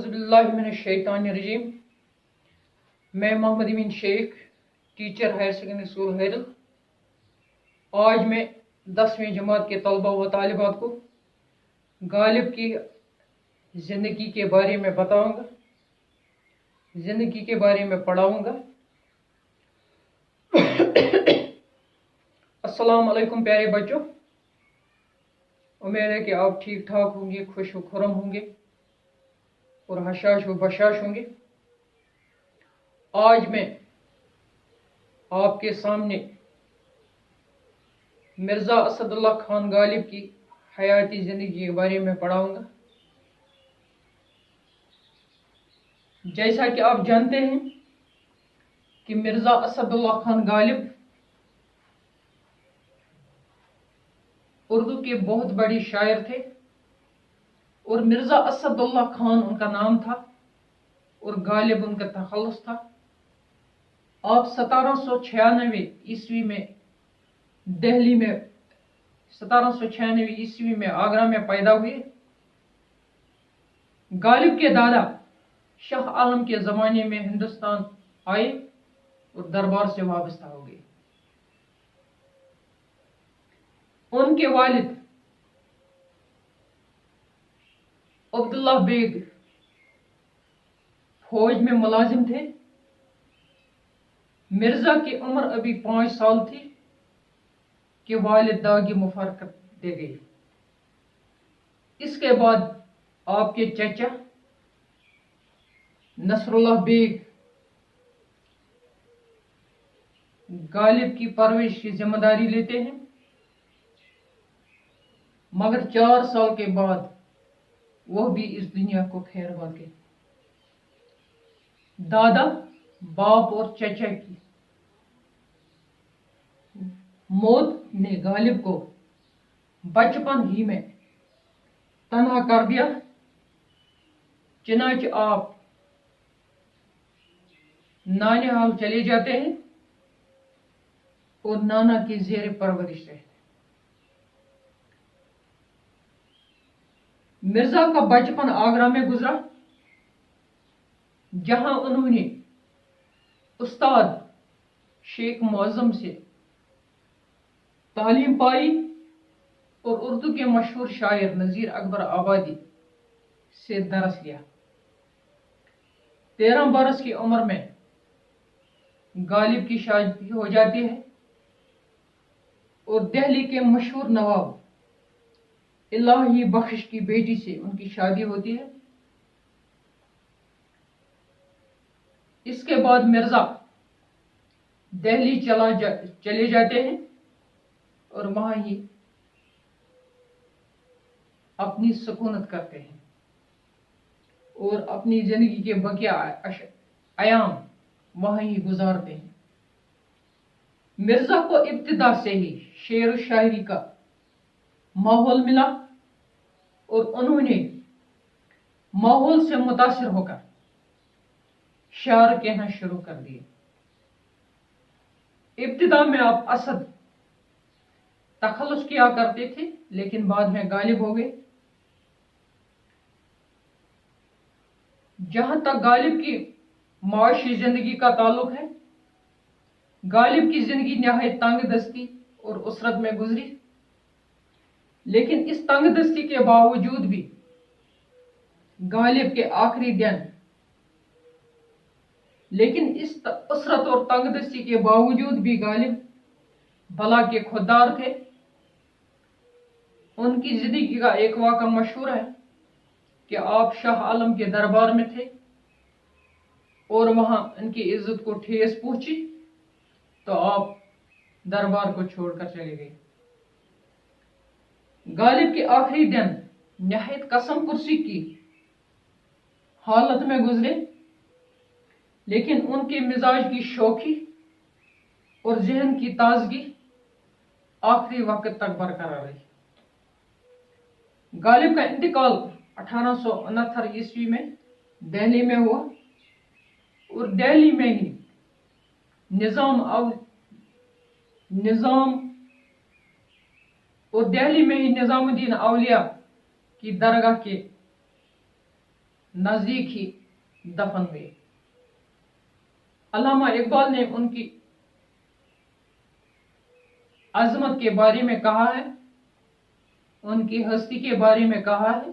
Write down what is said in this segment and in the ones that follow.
औज़ुबिल्लाहिमिनश्शैतानिर्रजीम। मैं Mohammad Amin Sheikh, teacher higher secondary school Haidal. आज मैं 10वीं जमात के तलबा व तालिबात को गालिब की ज़िंदगी के बारे में बताऊंगा, ज़िंदगी के बारे में पढ़ाऊंगा। अस्सलाम वालेकुम प्यारे बच्चों, उम्मीद है कि आप ठीक ठाक होंगे, खुश व खुरम होंगे और हशाश व बशाश होंगे। आज मैं आपके सामने मिर्ज़ा असदुल्ला खान गालिब की हयाती ज़िंदगी के बारे में पढ़ाऊंगा। जैसा कि आप जानते हैं कि मिर्ज़ा असदुल्ला खान गालिब उर्दू के बहुत बड़े शायर थे और मिर्ज़ा असदुल्ला खान उनका नाम था और गालिब उनका तखल्लुस था। आप 1796 ईस्वी में दिल्ली में 1796 ईस्वी में आगरा में पैदा हुए। गालिब के दादा शाह आलम के ज़माने में हिंदुस्तान आए और दरबार से वाबस्ता हो गए। उनके वालिद अब्दुल्ला बेग फौज में मुलाजिम थे। मिर्जा की उम्र अभी 5 साल थी कि वालिद दागी मुफारकत दे गए। इसके बाद आपके चचा नसरुल्लाह बेग गालिब की परवरिश की जिम्मेदारी लेते हैं, मगर 4 साल के बाद वह भी इस दुनिया को खैर बा गए। दादा, बाप और चचा की मौत ने गालिब को बचपन ही में तन्हा कर दिया। चुनांचे आप नाने हाल चले जाते हैं और नाना की ज़ेर परवरिश रहते। मिर्जा का बचपन आगरा में गुजरा, जहां उन्होंने उस्ताद शेख मुअज़्ज़म से तालीम पाई और उर्दू के मशहूर शायर नज़ीर अकबर आबादी से दरस लिया। 13 बरस की उम्र में गालिब की शादी हो जाती है और दिल्ली के मशहूर नवाब इलाही बख्श की बेटी से उनकी शादी होती है। इसके बाद मिर्जा दिल्ली चले जाते हैं और वहां ही अपनी सुकूनत करते हैं और अपनी जिंदगी के बकिया अयाम वहां ही गुजारते हैं। मिर्जा को इब्तिदा से ही शेर व शायरी का माहौल मिला और उन्होंने माहौल से मुतासिर होकर शायर कहना शुरू कर दिए। इब्तिदा में आप असद तखल्लुस किया करते थे, लेकिन बाद में गालिब हो गए। जहां तक गालिब की माशी जिंदगी का ताल्लुक है, गालिब की जिंदगी नहायत तंग दस्ती और उसरत में गुजरी, लेकिन इस तंग दस्ती के बावजूद भी गालिब के आखिरी दिन उसरत और तंग दस्ती के बावजूद भी गालिब भला के खुददार थे। उनकी जिंदगी का एक वाक़ा मशहूर है कि आप शाह आलम के दरबार में थे और वहां उनकी इज्जत को ठेस पहुंची तो आप दरबार को छोड़कर चले गए। गालिब के आखिरी दिन नहायत कसम कुर्सी की हालत में गुजरे, लेकिन उनके मिजाज की शौखी और जहन की ताजगी आखिरी वक्त तक बरकरार रही। गालिब का इंतकाल 1869 ईस्वी में दिल्ली में हुआ और दिल्ली में ही निजामुद्दीन औलिया की दरगाह के नज़दीक ही दफन हुए। अल्लामा इकबाल ने उनकी अजमत के बारे में कहा है, उनकी हस्ती के बारे में कहा है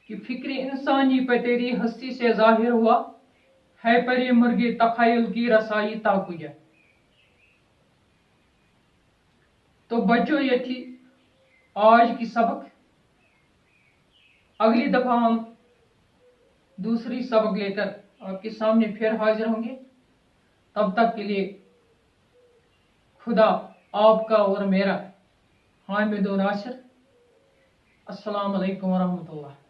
कि फिक्र इंसानी पे तेरी हस्ती से जाहिर हुआ है, परे मुर्गे तखायुल की रसाई ताकुया। तो बच्चों, ये थी आज की सबक। अगली दफा हम दूसरी सबक लेकर आपके सामने फिर हाजिर होंगे। तब तक के लिए खुदा आपका और मेरा हामिद और नासिर। अस्सलाम वालेकुम वरहमतुल्लाह।